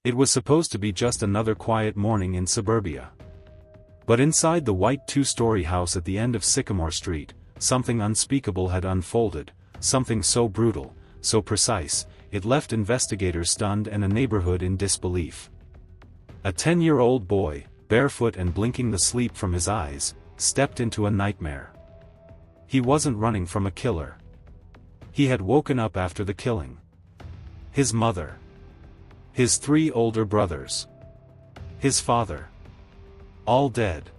It was supposed to be just another quiet morning in suburbia. But inside the white two-story house at the end of Sycamore Street, something unspeakable had unfolded, something so brutal, so precise, it left investigators stunned and a neighborhood in disbelief. A 10-year-old boy, barefoot and blinking the sleep from his eyes, stepped into a nightmare. He wasn't running from a killer. He had woken up after the killing. His mother. His 3 older brothers. His father. All dead.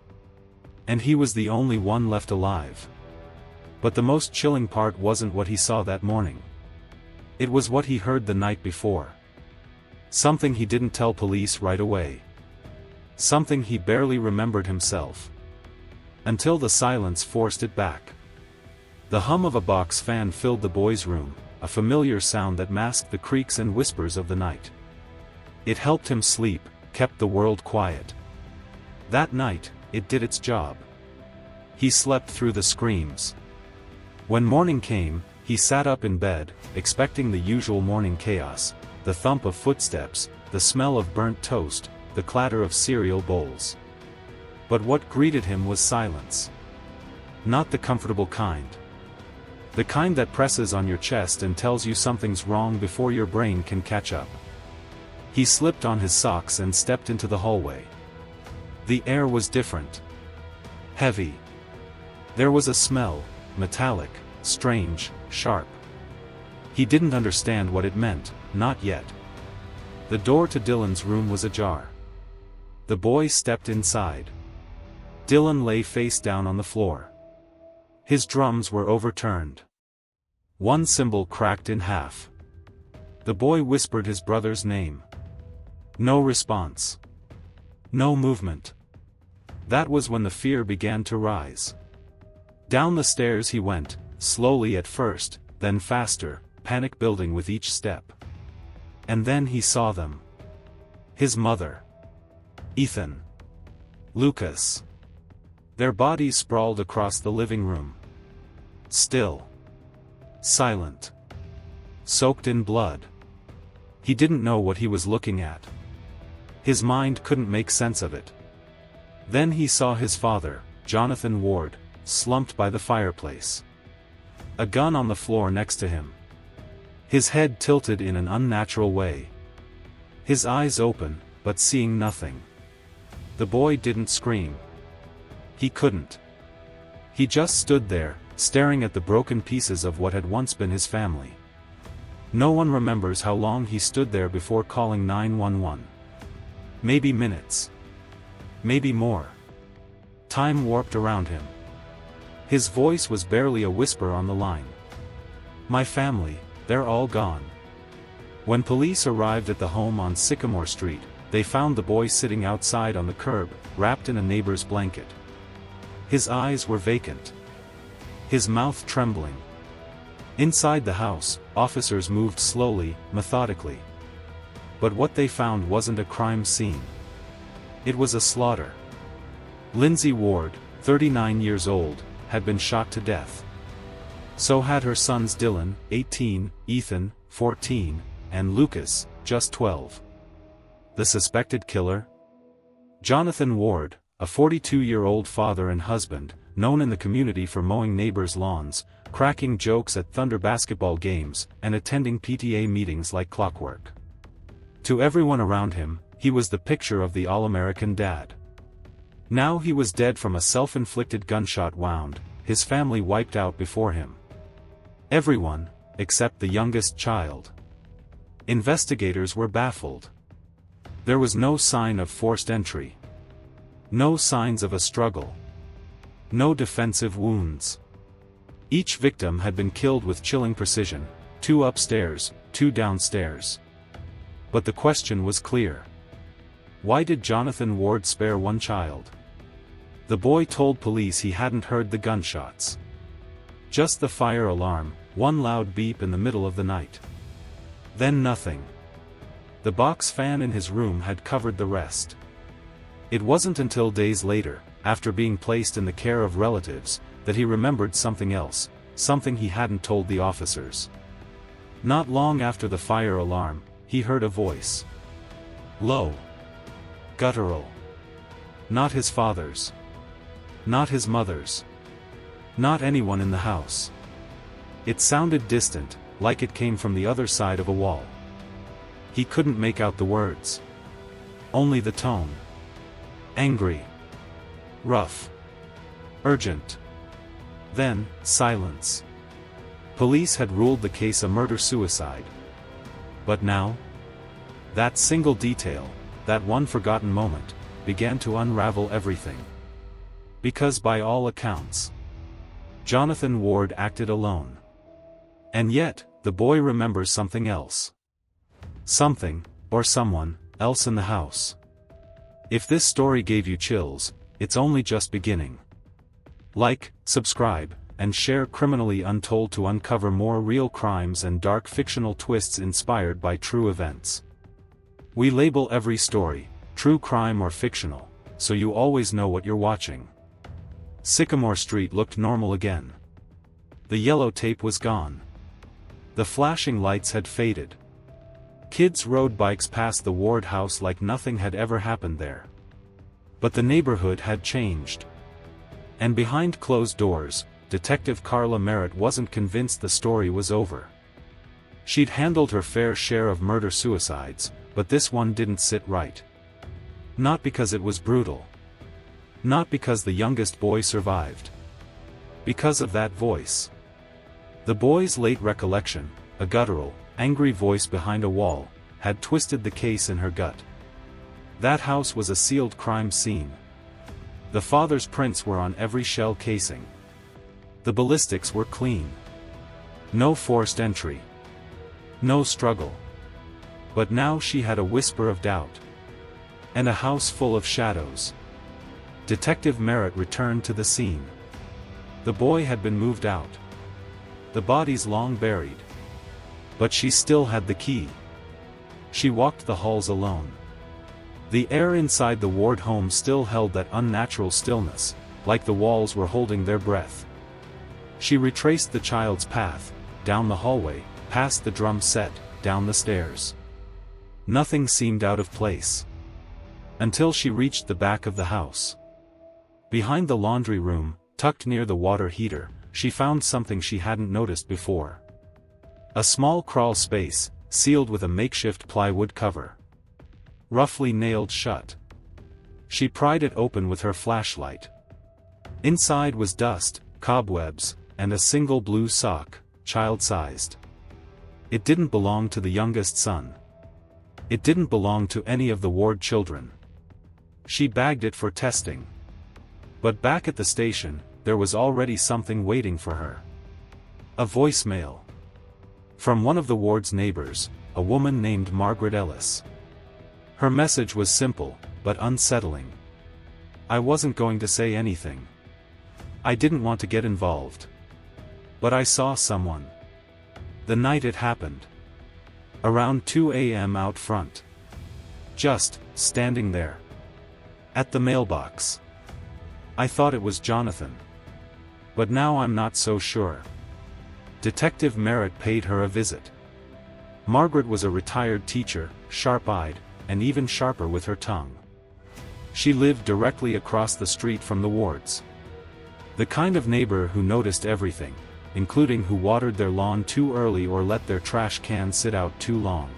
And he was the only one left alive. But the most chilling part wasn't what he saw that morning. It was what he heard the night before. Something he didn't tell police right away. Something he barely remembered himself. Until the silence forced it back. The hum of a box fan filled the boy's room, a familiar sound that masked the creaks and whispers of the night. It helped him sleep, kept the world quiet. That night, it did its job. He slept through the screams. When morning came, he sat up in bed, expecting the usual morning chaos, the thump of footsteps, the smell of burnt toast, the clatter of cereal bowls. But what greeted him was silence. Not the comfortable kind. The kind that presses on your chest and tells you something's wrong before your brain can catch up. He slipped on his socks and stepped into the hallway. The air was different. Heavy. There was a smell, metallic, strange, sharp. He didn't understand what it meant, not yet. The door to Dylan's room was ajar. The boy stepped inside. Dylan lay face down on the floor. His drums were overturned. One cymbal cracked in half. The boy whispered his brother's name. No response. No movement. That was when the fear began to rise. Down the stairs he went, slowly at first, then faster, panic building with each step. And then he saw them. His mother. Ethan. Lucas. Their bodies sprawled across the living room. Still. Silent. Soaked in blood. He didn't know what he was looking at. His mind couldn't make sense of it. Then he saw his father, Jonathan Ward, slumped by the fireplace. A gun on the floor next to him. His head tilted in an unnatural way. His eyes open, but seeing nothing. The boy didn't scream. He couldn't. He just stood there, staring at the broken pieces of what had once been his family. No one remembers how long he stood there before calling 911. Maybe minutes. Maybe more. Time warped around him. His voice was barely a whisper on the line. My family, they're all gone. When police arrived at the home on Sycamore Street, they found the boy sitting outside on the curb, wrapped in a neighbor's blanket. His eyes were vacant. His mouth trembling. Inside the house, officers moved slowly, methodically. But what they found wasn't a crime scene. It was a slaughter. Lindsay Ward, 39 years old, had been shot to death. So had her sons Dylan, 18, Ethan, 14, and Lucas, just 12. The suspected killer? Jonathan Ward, a 42-year-old father and husband, known in the community for mowing neighbors' lawns, cracking jokes at Thunder basketball games, and attending PTA meetings like clockwork. To everyone around him, he was the picture of the all-American dad. Now he was dead from a self-inflicted gunshot wound, his family wiped out before him. Everyone, except the youngest child. Investigators were baffled. There was no sign of forced entry. No signs of a struggle. No defensive wounds. Each victim had been killed with chilling precision, 2 upstairs, 2 downstairs. But the question was clear. Why did Jonathan Ward spare one child? The boy told police he hadn't heard the gunshots. Just the fire alarm, one loud beep in the middle of the night. Then nothing. The box fan in his room had covered the rest. It wasn't until days later, after being placed in the care of relatives, that he remembered something else, something he hadn't told the officers. Not long after the fire alarm, he heard a voice. Low. Guttural. Not his father's. Not his mother's. Not anyone in the house. It sounded distant, like it came from the other side of a wall. He couldn't make out the words. Only the tone. Angry. Rough. Urgent. Then, silence. Police had ruled the case a murder-suicide. But now? That single detail, that one forgotten moment, began to unravel everything. Because by all accounts, Jonathan Ward acted alone. And yet, the boy remembers something else. Something, or someone, else in the house. If this story gave you chills, it's only just beginning. Like, subscribe, and share Criminally Untold to uncover more real crimes and dark fictional twists inspired by true events. We label every story, true crime or fictional, so you always know what you're watching. Sycamore Street looked normal again. The yellow tape was gone. The flashing lights had faded. Kids rode bikes past the Ward house like nothing had ever happened there. But the neighborhood had changed. And behind closed doors, Detective Carla Merritt wasn't convinced the story was over. She'd handled her fair share of murder-suicides, but this one didn't sit right. Not because it was brutal. Not because the youngest boy survived. Because of that voice. The boy's late recollection, a guttural, angry voice behind a wall, had twisted the case in her gut. That house was a sealed crime scene. The father's prints were on every shell casing. The ballistics were clean. No forced entry. No struggle. But now she had a whisper of doubt. And a house full of shadows. Detective Merritt returned to the scene. The boy had been moved out. The bodies long buried. But she still had the key. She walked the halls alone. The air inside the Ward home still held that unnatural stillness, like the walls were holding their breath. She retraced the child's path, down the hallway, past the drum set, down the stairs. Nothing seemed out of place. Until she reached the back of the house. Behind the laundry room, tucked near the water heater, she found something she hadn't noticed before. A small crawl space, sealed with a makeshift plywood cover. Roughly nailed shut. She pried it open with her flashlight. Inside was dust, cobwebs, and a single blue sock, child-sized. It didn't belong to the youngest son. It didn't belong to any of the Ward children. She bagged it for testing. But back at the station, there was already something waiting for her. A voicemail. From one of the Ward's neighbors, a woman named Margaret Ellis. Her message was simple, but unsettling. I wasn't going to say anything. I didn't want to get involved. But I saw someone. The night it happened. Around 2 a.m. out front. Just, standing there. At the mailbox. I thought it was Jonathan. But now I'm not so sure. Detective Merritt paid her a visit. Margaret was a retired teacher, sharp-eyed, and even sharper with her tongue. She lived directly across the street from the Wards. The kind of neighbor who noticed everything, including who watered their lawn too early or let their trash can sit out too long.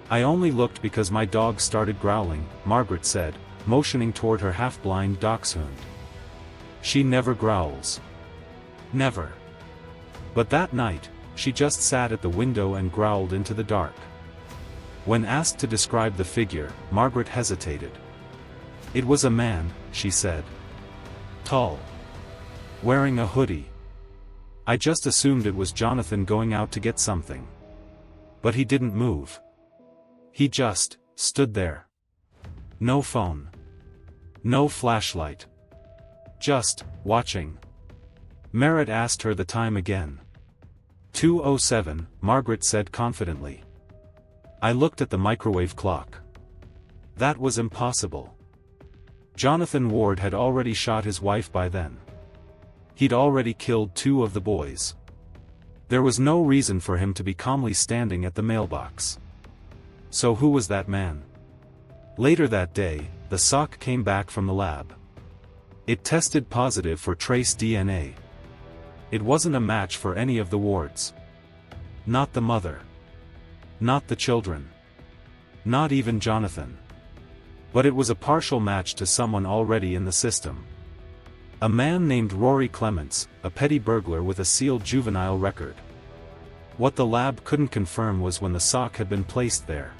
I only looked because my dog started growling, Margaret said, motioning toward her half-blind dachshund. She never growls. Never. But that night, she just sat at the window and growled into the dark. When asked to describe the figure, Margaret hesitated. It was a man, she said. Tall. Wearing a hoodie. I just assumed it was Jonathan going out to get something. But he didn't move. He just stood there. No phone. No flashlight. Just watching. Merritt asked her the time again. 2:07, Margaret said confidently. I looked at the microwave clock. That was impossible. Jonathan Ward had already shot his wife by then. He'd already killed 2 of the boys. There was no reason for him to be calmly standing at the mailbox. So who was that man? Later that day, the sock came back from the lab. It tested positive for trace DNA. It wasn't a match for any of the wards. Not the mother. Not the children. Not even Jonathan. But it was a partial match to someone already in the system. A man named Rory Clements, a petty burglar with a sealed juvenile record. What the lab couldn't confirm was when the sock had been placed there.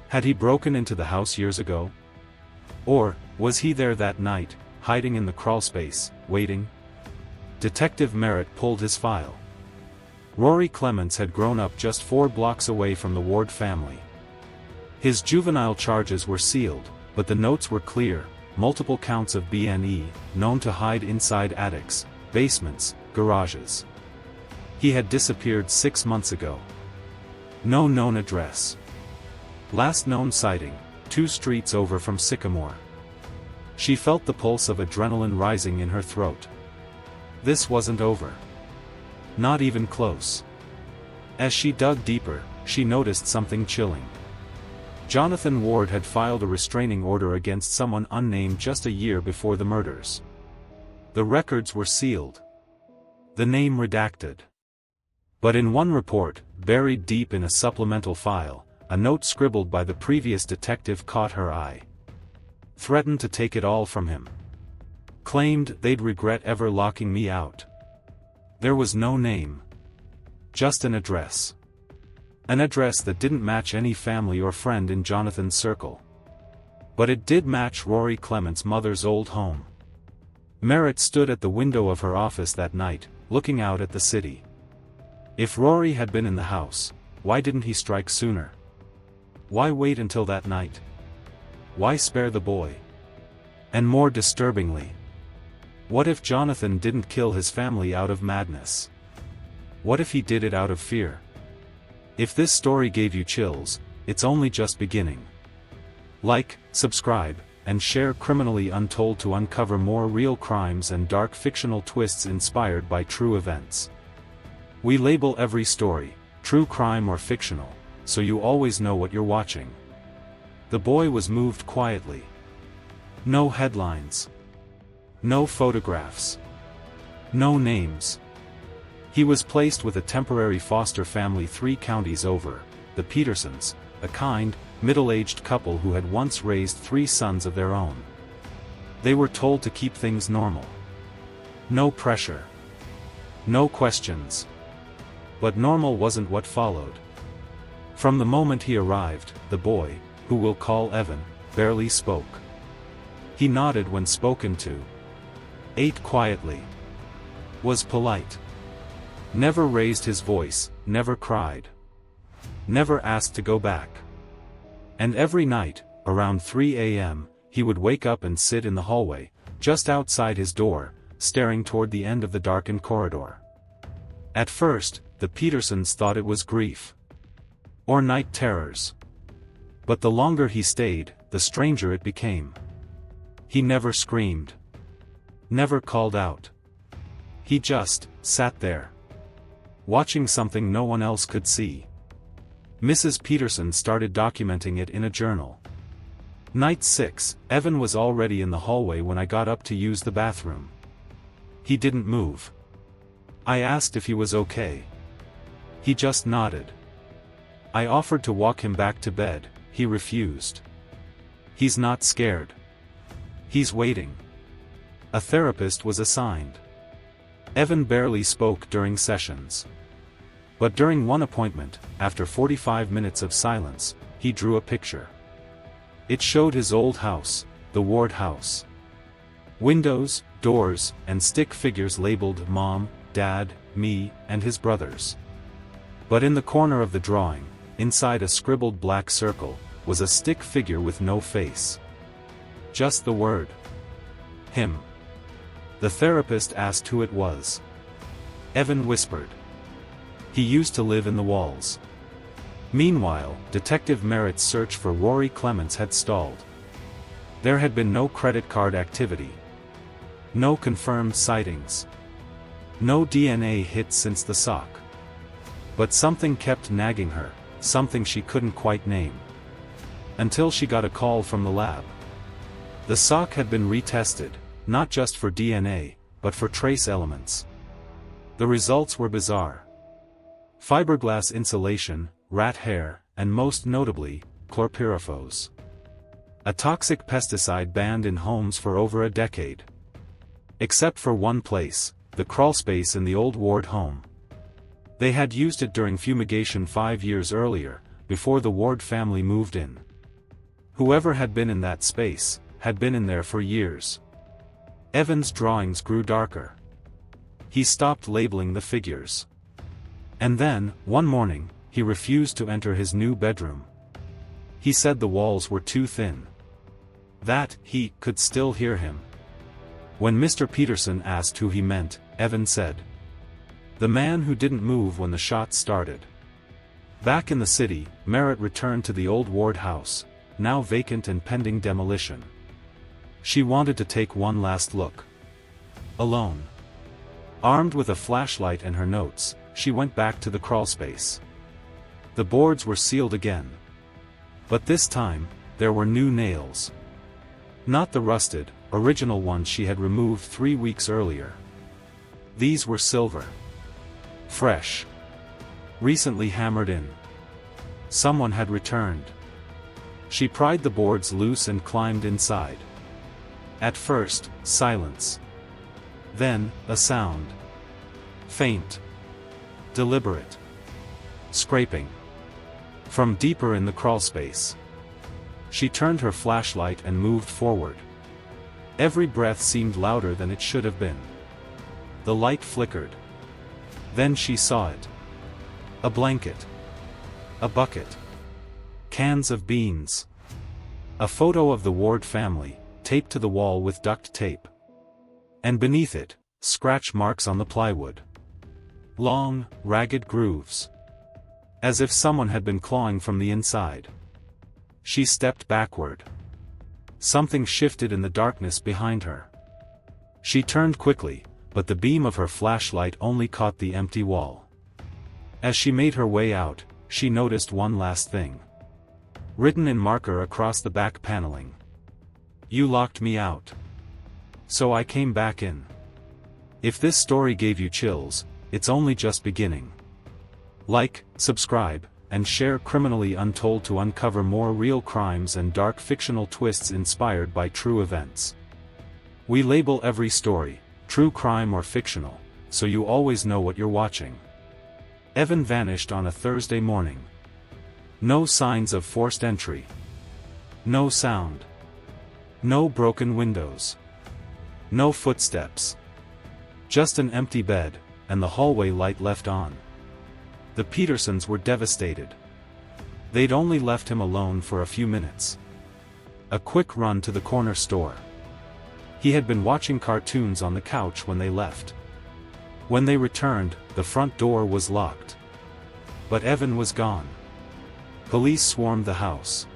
Had he broken into the house years ago? Or, was he there that night, hiding in the crawlspace, waiting? Detective Merritt pulled his file. Rory Clements had grown up just 4 blocks away from the Ward family. His juvenile charges were sealed, but the notes were clear: multiple counts of B&E, known to hide inside attics, basements, garages. He had disappeared 6 months ago. No known address. Last known sighting, 2 streets over from Sycamore. She felt the pulse of adrenaline rising in her throat. This wasn't over. Not even close. As she dug deeper, she noticed something chilling. Jonathan Ward had filed a restraining order against someone unnamed just a year before the murders. The records were sealed. The name redacted. But in one report, buried deep in a supplemental file, a note scribbled by the previous detective caught her eye. Threatened to take it all from him. Claimed they'd regret ever locking me out. There was no name. Just an address. An address that didn't match any family or friend in Jonathan's circle. But it did match Rory Clements' mother's old home. Merritt stood at the window of her office that night, looking out at the city. If Rory had been in the house, why didn't he strike sooner? Why wait until that night? Why spare the boy? And more disturbingly, what if Jonathan didn't kill his family out of madness? What if he did it out of fear? If this story gave you chills, it's only just beginning. Like, subscribe, and share Criminally Untold to uncover more real crimes and dark fictional twists inspired by true events. We label every story, true crime or fictional, so you always know what you're watching. The boy was moved quietly. No headlines. No photographs. No names. He was placed with a temporary foster family 3 counties over, the Petersons, a kind, middle-aged couple who had once raised 3 sons of their own. They were told to keep things normal. No pressure. No questions. But normal wasn't what followed. From the moment he arrived, the boy, who we'll call Evan, barely spoke. He nodded when spoken to. Ate quietly. Was polite. Never raised his voice, never cried. Never asked to go back. And every night, around 3 a.m., he would wake up and sit in the hallway, just outside his door, staring toward the end of the darkened corridor. At first, the Petersons thought it was grief. Or night terrors. But the longer he stayed, the stranger it became. He never screamed. Never called out. He just sat there. Watching something no one else could see. Mrs. Peterson started documenting it in a journal. Night 6, Evan was already in the hallway when I got up to use the bathroom. He didn't move. I asked if he was okay. He just nodded. I offered to walk him back to bed, he refused. He's not scared. He's waiting. A therapist was assigned. Evan barely spoke during sessions. But during one appointment, after 45 minutes of silence, he drew a picture. It showed his old house, the Ward house. Windows, doors, and stick figures labeled Mom, Dad, me, and his brothers. But in the corner of the drawing, inside a scribbled black circle, was a stick figure with no face. Just the word. Him. The therapist asked who it was. Evan whispered. He used to live in the walls. Meanwhile, Detective Merritt's search for Rory Clements had stalled. There had been no credit card activity. No confirmed sightings. No DNA hits since the sock. But something kept nagging her, something she couldn't quite name. Until she got a call from the lab. The sock had been retested, not just for DNA, but for trace elements. The results were bizarre. Fiberglass insulation, rat hair, and most notably, chlorpyrifos. A toxic pesticide banned in homes for over a decade. Except for one place, the crawlspace in the old Ward home. They had used it during fumigation 5 years earlier, before the Ward family moved in. Whoever had been in that space, had been in there for years. Evan's drawings grew darker. He stopped labeling the figures. And then, one morning, he refused to enter his new bedroom. He said the walls were too thin. That, he could still hear him. When Mr. Peterson asked who he meant, Evan said, "The man who didn't move when the shots started." Back in the city, Merritt returned to the old Ward house, now vacant and pending demolition. She wanted to take one last look. Alone. Armed with a flashlight and her notes, she went back to the crawlspace. The boards were sealed again. But this time, there were new nails. Not the rusted, original ones she had removed 3 weeks earlier. These were silver. Fresh. Recently hammered in. Someone had returned. She pried the boards loose and climbed inside. At first, silence. Then, a sound. Faint. Deliberate. Scraping. From deeper in the crawlspace. She turned her flashlight and moved forward. Every breath seemed louder than it should have been. The light flickered. Then she saw it. A blanket. A bucket. Cans of beans. A photo of the Ward family, taped to the wall with duct tape. And beneath it, scratch marks on the plywood. Long, ragged grooves. As if someone had been clawing from the inside. She stepped backward. Something shifted in the darkness behind her. She turned quickly, but the beam of her flashlight only caught the empty wall. As she made her way out, she noticed one last thing. Written in marker across the back paneling. "You locked me out. So I came back in." If this story gave you chills, it's only just beginning. Like, subscribe, and share Criminally Untold to uncover more real crimes and dark fictional twists inspired by true events. We label every story, true crime or fictional, so you always know what you're watching. Evan vanished on a Thursday morning. No signs of forced entry. No sound. No broken windows. No footsteps. Just an empty bed, and the hallway light left on. The Petersons were devastated. They'd only left him alone for a few minutes. A quick run to the corner store. He had been watching cartoons on the couch when they left. When they returned, the front door was locked. But Evan was gone. Police swarmed the house.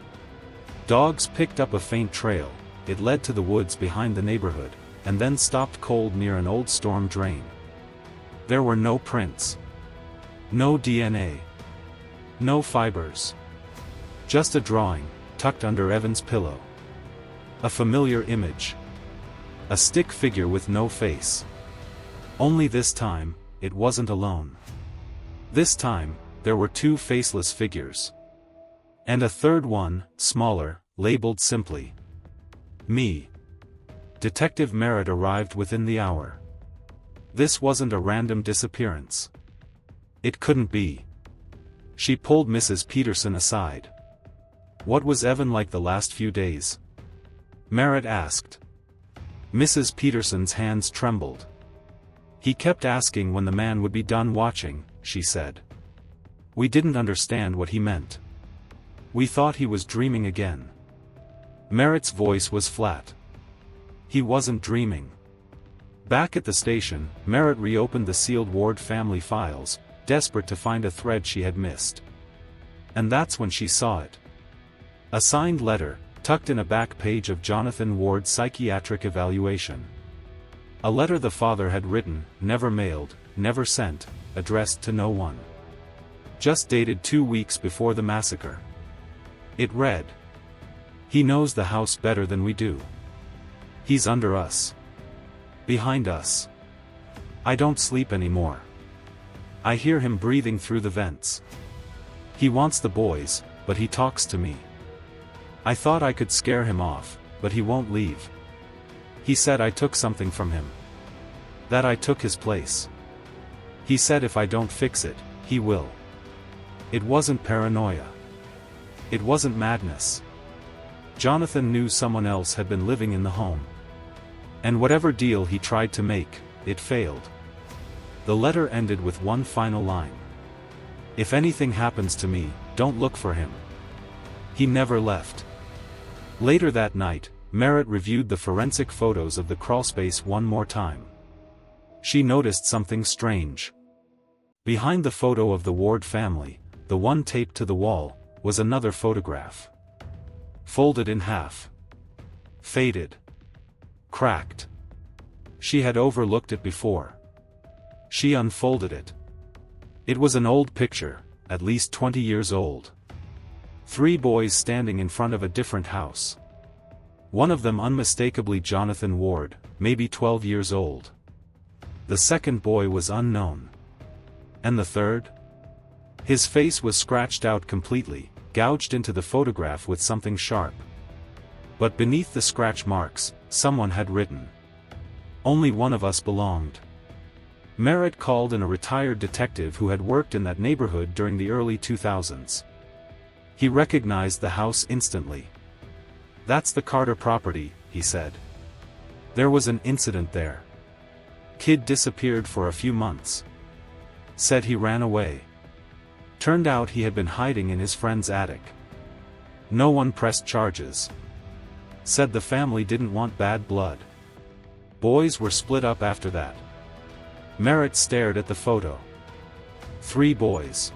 Dogs picked up a faint trail. It led to the woods behind the neighborhood, and then stopped cold near an old storm drain. There were no prints. No DNA. No fibers. Just a drawing, tucked under Evan's pillow. A familiar image. A stick figure with no face. Only this time, it wasn't alone. This time, there were two faceless figures. And a third one, smaller, labeled simply. Me. Detective Merritt arrived within the hour. This wasn't a random disappearance. It couldn't be. She pulled Mrs. Peterson aside. "What was Evan like the last few days?" Merritt asked. Mrs. Peterson's hands trembled. "He kept asking when the man would be done watching," she said. "We didn't understand what he meant. We thought he was dreaming again." Merritt's voice was flat. He wasn't dreaming. Back at the station, Merritt reopened the sealed Ward family files, desperate to find a thread she had missed. And that's when she saw it. A signed letter, tucked in a back page of Jonathan Ward's psychiatric evaluation. A letter the father had written, never mailed, never sent, addressed to no one. Just dated 2 weeks before the massacre. It read, He knows the house better than we do. He's under us. Behind us. I don't sleep anymore. I hear him breathing through the vents. He wants the boys, but he talks to me. I thought I could scare him off, but he won't leave. He said I took something from him. That I took his place. He said if I don't fix it, he will. It wasn't paranoia. It wasn't madness. Jonathan knew someone else had been living in the home. And whatever deal he tried to make, it failed. The letter ended with one final line. If anything happens to me, don't look for him. He never left. Later that night, Merritt reviewed the forensic photos of the crawlspace one more time. She noticed something strange. Behind the photo of the Ward family, the one taped to the wall, was another photograph. Folded in half. Faded. Cracked. She had overlooked it before. She unfolded it. It was an old picture, at least 20 years old. 3 boys standing in front of a different house. One of them unmistakably Jonathan Ward, maybe 12 years old. The second boy was unknown. And the third? His face was scratched out completely, gouged into the photograph with something sharp. But beneath the scratch marks, someone had written. Only one of us belonged. Merritt called in a retired detective who had worked in that neighborhood during the early 2000s. He recognized the house instantly. That's the Carter property, he said. There was an incident there. Kid disappeared for a few months. Said he ran away. Turned out he had been hiding in his friend's attic. No one pressed charges. Said the family didn't want bad blood. Boys were split up after that. Merritt stared at the photo. 3 boys.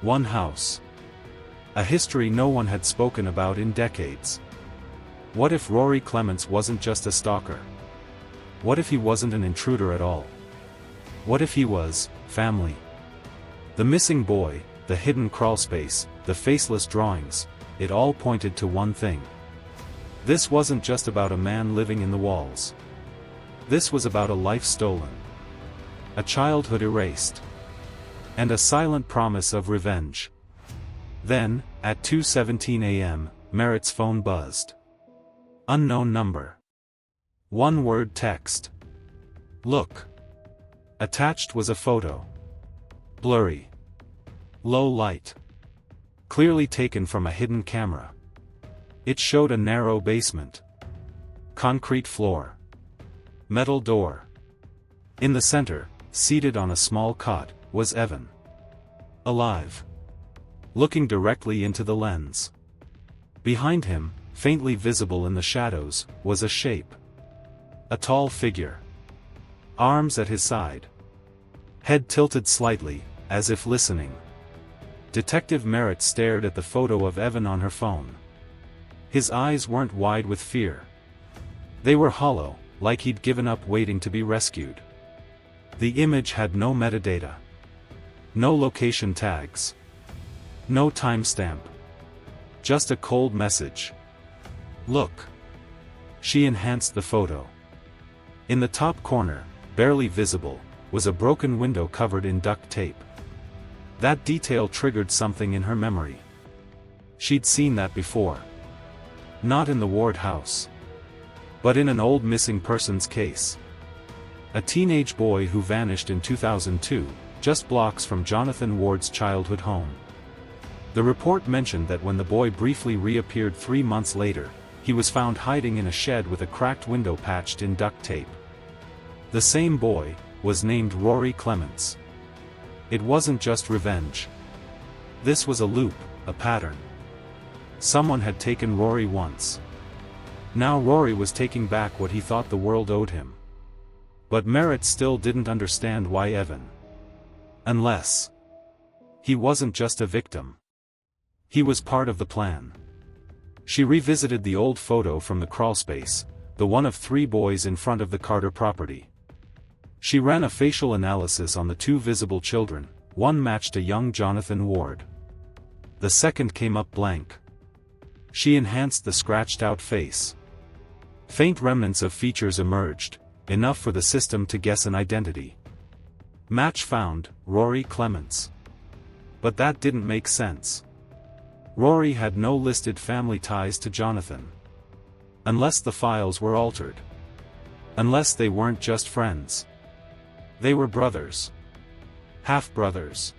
1 house. A history no one had spoken about in decades. What if Rory Clements wasn't just a stalker? What if he wasn't an intruder at all? What if he was family? The missing boy, the hidden crawlspace, the faceless drawings, it all pointed to one thing. This wasn't just about a man living in the walls. This was about a life stolen. A childhood erased. And a silent promise of revenge. Then, at 2:17 a.m., Merritt's phone buzzed. Unknown number. 1-word text. Look. Attached was a photo. Blurry. Low light. Clearly taken from a hidden camera. It showed a narrow basement. Concrete floor. Metal door. In the center, seated on a small cot, was Evan. Alive. Looking directly into the lens. Behind him, faintly visible in the shadows, was a shape. A tall figure. Arms at his side. Head tilted slightly, as if listening. Detective Merritt stared at the photo of Evan on her phone. His eyes weren't wide with fear. They were hollow, like he'd given up waiting to be rescued. The image had no metadata. No location tags. No timestamp. Just a cold message. Look. She enhanced the photo. In the top corner, barely visible, was a broken window covered in duct tape. That detail triggered something in her memory. She'd seen that before. Not in the Ward house. But in an old missing persons case. A teenage boy who vanished in 2002, just blocks from Jonathan Ward's childhood home. The report mentioned that when the boy briefly reappeared 3 months later, he was found hiding in a shed with a cracked window patched in duct tape. The same boy was named Rory Clements. It wasn't just revenge. This was a loop, a pattern. Someone had taken Rory once. Now Rory was taking back what he thought the world owed him. But Merritt still didn't understand why Evan. Unless he wasn't just a victim. He was part of the plan. She revisited the old photo from the crawlspace, the one of 3 boys in front of the Carter property. She ran a facial analysis on the 2 visible children. One matched a young Jonathan Ward. The second came up blank. She enhanced the scratched-out face. Faint remnants of features emerged, enough for the system to guess an identity. Match found, Rory Clements. But that didn't make sense. Rory had no listed family ties to Jonathan. Unless the files were altered. Unless they weren't just friends. They were brothers. Half-brothers.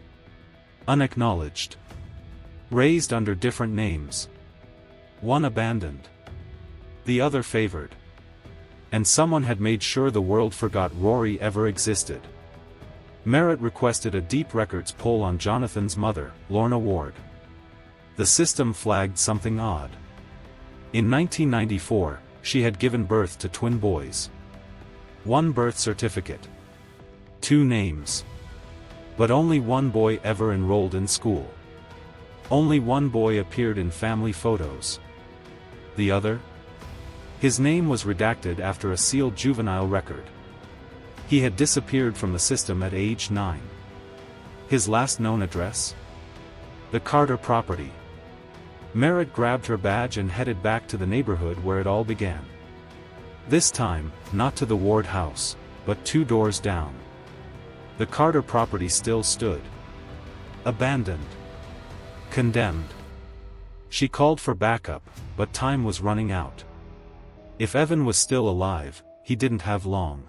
Unacknowledged. Raised under different names. One abandoned. The other favored. And someone had made sure the world forgot Rory ever existed. Merritt requested a deep records pull on Jonathan's mother, Lorna Ward. The system flagged something odd. In 1994, she had given birth to twin boys. One birth certificate. 2 names. But only one boy ever enrolled in school. Only one boy appeared in family photos. The other? His name was redacted after a sealed juvenile record. He had disappeared from the system at age 9. His last known address? The Carter property. Merritt grabbed her badge and headed back to the neighborhood where it all began. This time, not to the Ward house, but 2 doors down. The Carter property still stood. Abandoned. Condemned. She called for backup, but time was running out. If Evan was still alive, he didn't have long.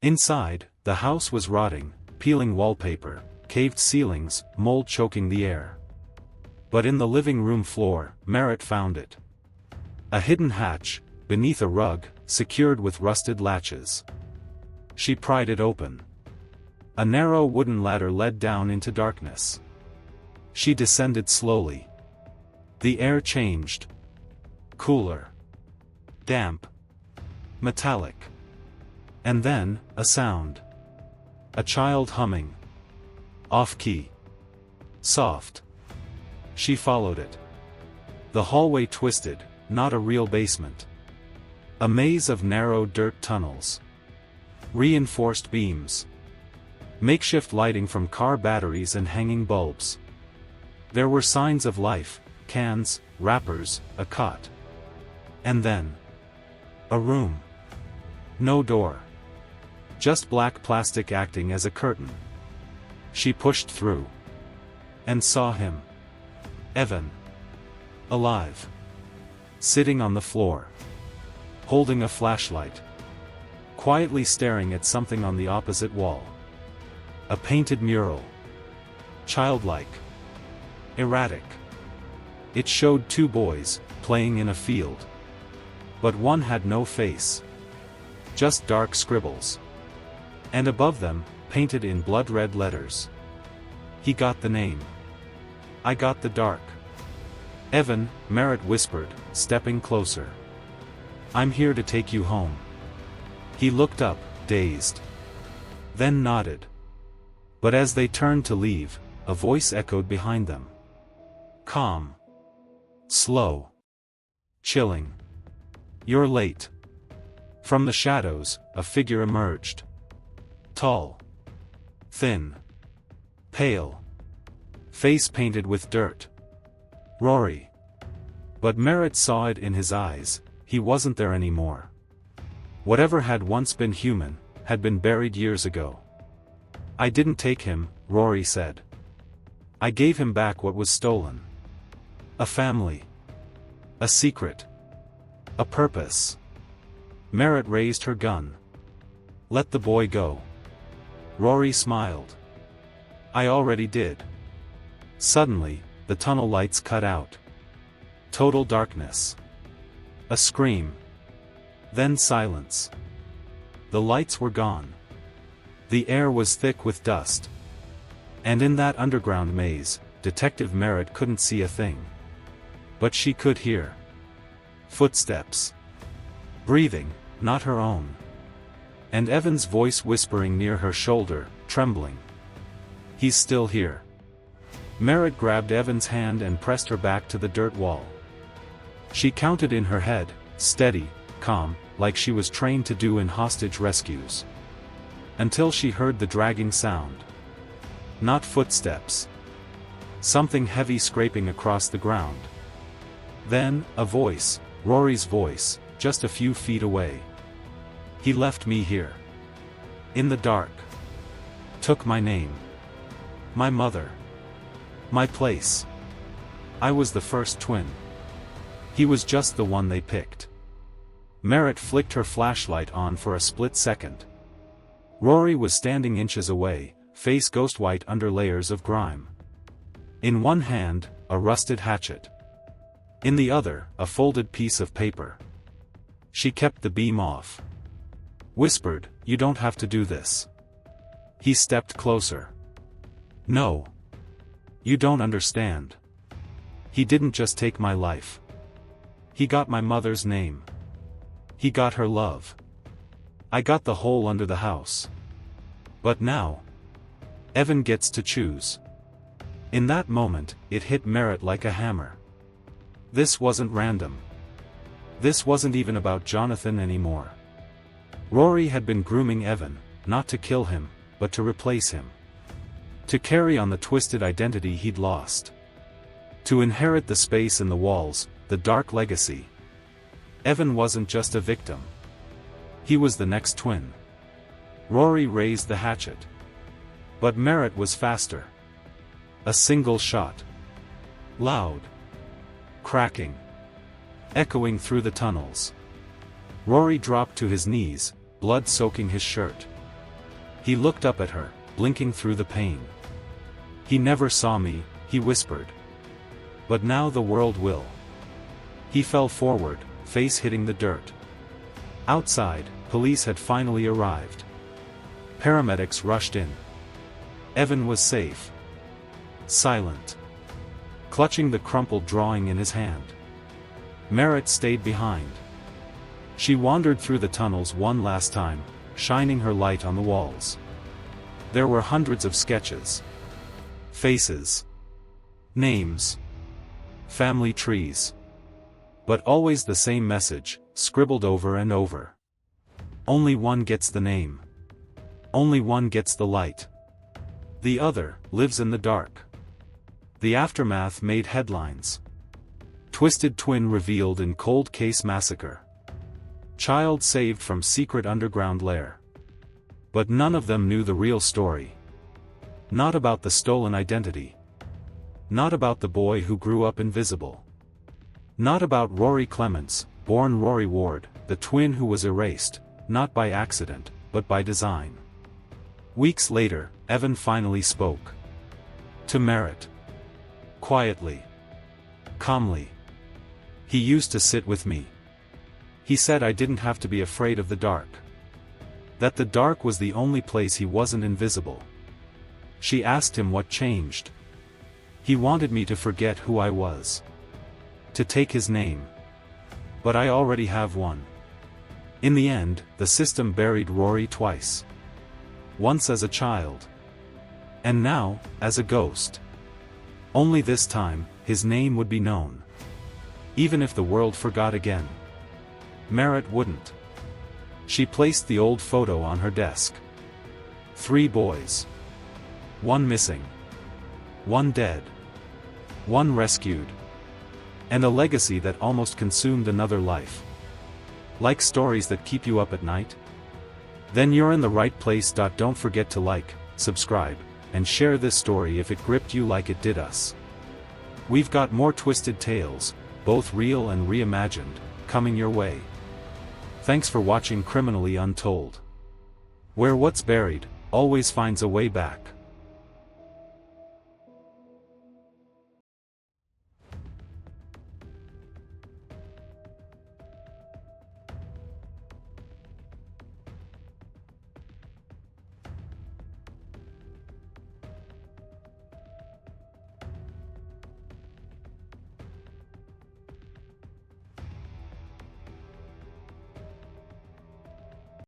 Inside, the house was rotting, peeling wallpaper, caved ceilings, mold choking the air. But in the living room floor, Merritt found it. A hidden hatch, beneath a rug, secured with rusted latches. She pried it open. A narrow wooden ladder led down into darkness. She descended slowly. The air changed. Cooler. Damp. Metallic. And then, a sound. A child humming. Off-key. Soft. She followed it. The hallway twisted, not a real basement. A maze of narrow dirt tunnels. Reinforced beams. Makeshift lighting from car batteries and hanging bulbs. There were signs of life, cans, wrappers, a cot. And then. A room. No door. Just black plastic acting as a curtain. She pushed through. And saw him. Evan. Alive. Sitting on the floor. Holding a flashlight. Quietly staring at something on the opposite wall. A painted mural. Childlike. Erratic. It showed 2 boys, playing in a field. But one had no face. Just dark scribbles. And above them, painted in blood-red letters. He got the name. I got the dark. Evan, Merritt whispered, stepping closer. I'm here to take you home. He looked up, dazed. Then nodded. But as they turned to leave, a voice echoed behind them. Calm. Slow. Chilling. You're late. From the shadows, a figure emerged. Tall. Thin. Pale. Face painted with dirt. Rory. But Merritt saw it in his eyes, he wasn't there anymore. Whatever had once been human, had been buried years ago. I didn't take him, Rory said. I gave him back what was stolen. A family. A secret. A purpose. Merritt raised her gun. Let the boy go. Rory smiled. I already did. Suddenly, the tunnel lights cut out. Total darkness. A scream. Then silence. The lights were gone. The air was thick with dust. And in that underground maze, Detective Merritt couldn't see a thing. But she could hear. Footsteps. Breathing, not her own. And Evan's voice whispering near her shoulder, trembling. He's still here. Merritt grabbed Evan's hand and pressed her back to the dirt wall. She counted in her head, steady, calm, like she was trained to do in hostage rescues. Until she heard the dragging sound. Not footsteps. Something heavy scraping across the ground. Then, a voice, Rory's voice, just a few feet away. He left me here. In the dark. Took my name. My mother. My place. I was the first twin. He was just the one they picked. Merritt flicked her flashlight on for a split second. Rory was standing inches away, face ghost white under layers of grime. In one hand, a rusted hatchet. In the other, a folded piece of paper. She kept the beam off. Whispered, "You don't have to do this." He stepped closer. "No. You don't understand. He didn't just take my life. He got my mother's name. He got her love. I got the hole under the house. But now, Evan gets to choose." In that moment, it hit Merritt like a hammer. This wasn't random. This wasn't even about Jonathan anymore. Rory had been grooming Evan, not to kill him, but to replace him. To carry on the twisted identity he'd lost. To inherit the space in the walls, the dark legacy. Evan wasn't just a victim. He was the next twin. Rory raised the hatchet. But Merritt was faster. A single shot. Loud. Cracking. Echoing through the tunnels. Rory dropped to his knees, blood soaking his shirt. He looked up at her, blinking through the pain. "He never saw me," he whispered. "But now the world will." He fell forward, face hitting the dirt. Outside, police had finally arrived. Paramedics rushed in. Evan was safe. Silent. Clutching the crumpled drawing in his hand. Merritt stayed behind. She wandered through the tunnels one last time, shining her light on the walls. There were hundreds of sketches. Faces. Names. Family trees. But always the same message, scribbled over and over. Only one gets the name. Only one gets the light. The other lives in the dark. The aftermath made headlines. Twisted twin revealed in cold case massacre. Child saved from secret underground lair. But none of them knew the real story. Not about the stolen identity. Not about the boy who grew up invisible. Not about Rory Clements, born Rory Ward, the twin who was erased, not by accident, but by design. Weeks later, Evan finally spoke. To Merritt. Quietly. Calmly. He used to sit with me. He said I didn't have to be afraid of the dark. That the dark was the only place he wasn't invisible. She asked him what changed. He wanted me to forget who I was. To take his name. But I already have one. In the end, the system buried Rory twice. Once as a child. And now, as a ghost. Only this time, his name would be known. Even if the world forgot again. Merritt wouldn't. She placed the old photo on her desk. 3 boys. 1 missing. 1 dead. 1 rescued. And a legacy that almost consumed another life. Like stories that keep you up at night? Then you're in the right place. Don't forget to like, subscribe, and share this story if it gripped you like it did us. We've got more twisted tales, both real and reimagined, coming your way. Thanks for watching Criminally Untold. Where what's buried always finds a way back.